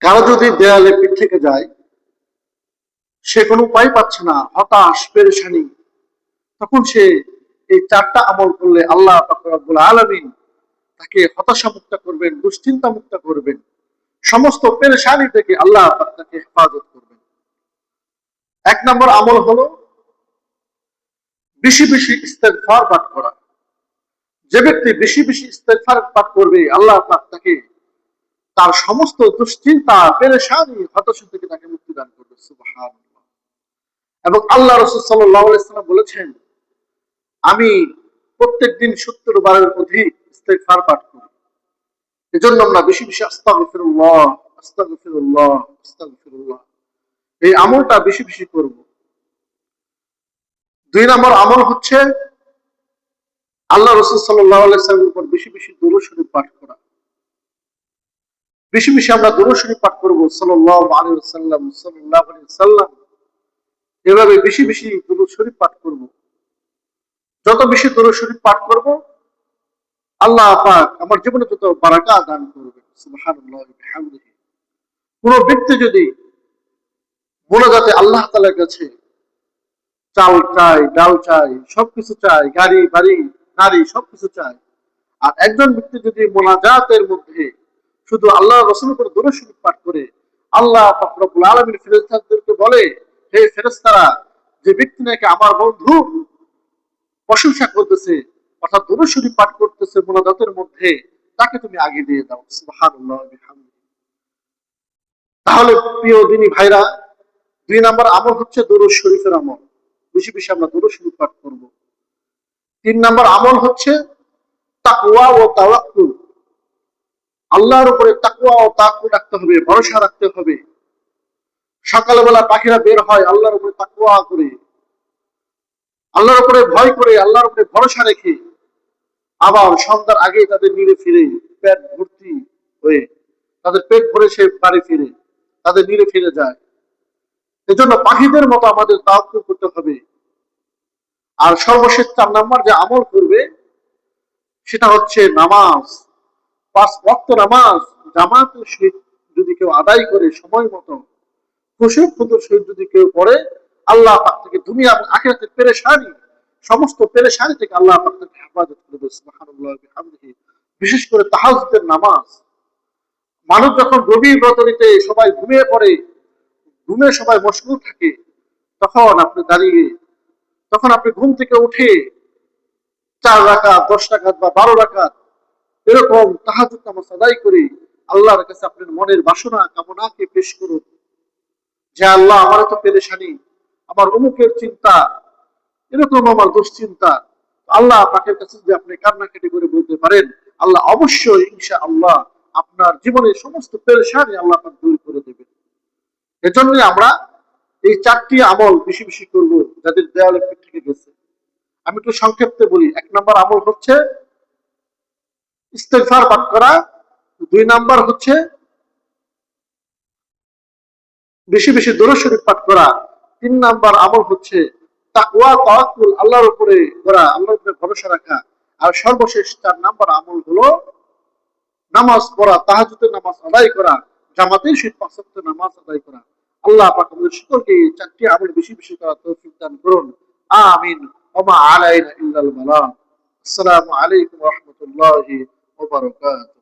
কারো যদি দেয়ালে পিঠ থেকে যায়, সে কোনো উপায় পাচ্ছে না, হতাশ পেরেশানি, তখন সে এই চারটা আমল করলে আল্লাহ পাক রব্বুল আলামিন তাকে হতাশা মুক্ত করবেন, দুশ্চিন্তা মুক্ত করবেন, সমস্ত পেরেশানি থেকে আল্লাহ পাক তাকে হেফাজত করবেন। এক নম্বর আমল হলো বেশি বেশি ইস্তেগফার পাঠ করা। যে ব্যক্তি বেশি বেশি ইস্তেগফার পাঠ করবে, আল্লাহ পাক তাকে তার সমস্ত দুশ্চিন্তা পেরেশানি হতাশা থেকে তাকে মুক্তি দান করবে। সুবহানাল্লাহ। এবং আল্লাহ রাসূল সাল্লাল্লাহু আলাইহি ওয়াসাল্লাম বলেছেন, আমি প্রত্যেকদিন 70 বারের অধিক ইস্তেগফার পাঠ করি। এজন্য আমরা বেশি বেশি আস্তাগফিরুল্লাহ আস্তাগফিরুল্লাহ আস্তাগফিরুল্লাহ এই আমলটা বেশি বেশি করব। 2 নম্বর আমল হচ্ছে আল্লাহ রাসূল সাল্লাল্লাহু আলাইহি ওয়াসাল্লামের উপর বেশি বেশি দুরূদ শরীফ পাঠ করা। বেশি বেশি আমরা দুরূদ শরীফ পাঠ করব, সাল্লাল্লাহু আলাইহি ওয়াসাল্লাম সাল্লাল্লাহু আলাইহি ওয়াসাল্লাম, এভাবে বেশি বেশি দুরূদ শরীফ পাঠ করব। যত বেশি দুরূদ শরীফ পাঠ করব, আল্লাহ পাক আমার জীবনে যত বারাকা দান করবেন। সুবহানাল্লাহ ওয়া বিহামদিহি। কোন ব্যক্তি যদি মোনাজাতে আল্লাহ তাআলার কাছে চাল চাই, ডাল চাই, সবকিছু চাই, গাড়ি বাড়ি নারী সবকিছু চাই, আর একজন ব্যক্তি যদি মোনাজাতের মধ্যে শুধু আল্লাহ রাসূলের উপর দুরূদ শরীফ পাঠ করে, আল্লাহ পাক রব্বুল আলামিন ফেরেশতাদেরকে বলে, হে ফেরেশতারা, যে ব্যক্তি নাকি আমার বন্ধু প্রশংসা করতেছে, অর্থাৎ দুরূদ শরীফ পাঠ করতেছে মোনাজাতের মধ্যে, তাকে তুমি আগে দিয়ে দাও। সুবহানাল্লাহ ওয়া বিহামদিহি। তাহলে প্রিয় দিনী ভাইরা, 2 নম্বর আমল হচ্ছে দুরূদ শরীফের আমল। বেশি বেশি আমরা দুরূদ শরীফ পাঠ করব। 3 নম্বর আমল হচ্ছে তাকওয়া ও তাওয়াক্কুল। আল্লাহর উপরে তাকওয়া ও তাওয়াক্কুল রাখতে হবে, ভরসা রাখতে হবে। সকালবেলা পাখিরা বের হয় আল্লাহর উপরে তাকওয়া করে, আল্লাহর উপরে ভয় করে, আল্লাহর উপরে ভরসা রেখে, আবার সন্ধ্যার আগে তাদের নিরে ফিরে পেট ভর্তি হয়ে, তাদের পেট ভরে সে বাড়ি ফিরে, তাদের নিরে ফিরে যায়। এজন্য পাখিদের মতো আমাদের তাওয়াক্কুল করতে হবে। আর সর্বশেষ 4 নম্বর যে আমল করবে, সেটা হচ্ছে নামাজ। 5 ওয়াক্ত নামাজ জামাতের সহিত যদি কেউ আদায় করে সময় মতো, খুশু খুদুর সহিত যদি কেউ পড়ে, আল্লাহ পাক থেকে দুনিয়া এবং আখিরাতের পেরেশানি, সমস্ত পেরেশানি থেকে আল্লাহ পাক তাকে হেফাজত করবে। সুবহানাল্লাহ ওয়া বিহামদিহি। বিশেষ করে তাহাজ্জুদের নামাজ। মানুষ যখন গভীর রাতে সবাই ঘুমিয়ে পড়ে, ঘুমে সবাই মশগুল থাকে, তখন আপনি দাঁড়িয়ে, তখন আপনি ঘুম থেকে উঠে 4 রাকাত, 10 রাকাত বা 12 রাকাত এরকম তাহাজ্জুদ নামাজ আদায় করে আল্লাহর কাছে আপনার মনের বাসনা কামনাকে পেশ করুন, যে আল্লাহ, আমার তো পেরেশানি, আমার অমুকের চিন্তা, এরকম আমার দুশ্চিন্তা, আল্লাহ পাকের কাছে যে আপনি কান্নাকাটি করে বলতে পারেন, আল্লাহ অবশ্যই ইনশাআল্লাহ আপনার জীবনের সমস্ত পেরেশানি আল্লাহ পাক দূর করে দেবেন। এজন্য আমরা এই 4টি আমল বেশি বেশি করব, যাদের দেয়ালে পিঠ থেকে গেছে। আমি একটু সংক্ষেপে বলি। 1 নম্বর আমল হচ্ছে ইস্তেগফার পাঠ করা। 2 নম্বর হচ্ছে বেশি বেশি দুরূদ শরীফ পাঠ করা। 3 নম্বর আমল হচ্ছে তাকওয়া তাওয়াক্কুল, আল্লাহর উপরে করা, আল্লাহর উপরে ভরসা রাখা। আর সর্বশেষ 4 নম্বর আমল হলো নামাজ পড়া, তাহাজ্জুদের নামাজ আদায় করা, জামাতের সহিত 5 ওয়াক্ত নামাজ আদায় করা। আল্লাহ পাক আমাদের সকলকে এই 4টি আমল বেশি বেশি করার তৌফিক দান করুন। আমিন। ওয়া মা আলাইনা ইল্লাল বালাগ। আসসালামু আলাইকুম ওয়া রাহমাতুল্লাহি ওয়া বারাকাতুহু।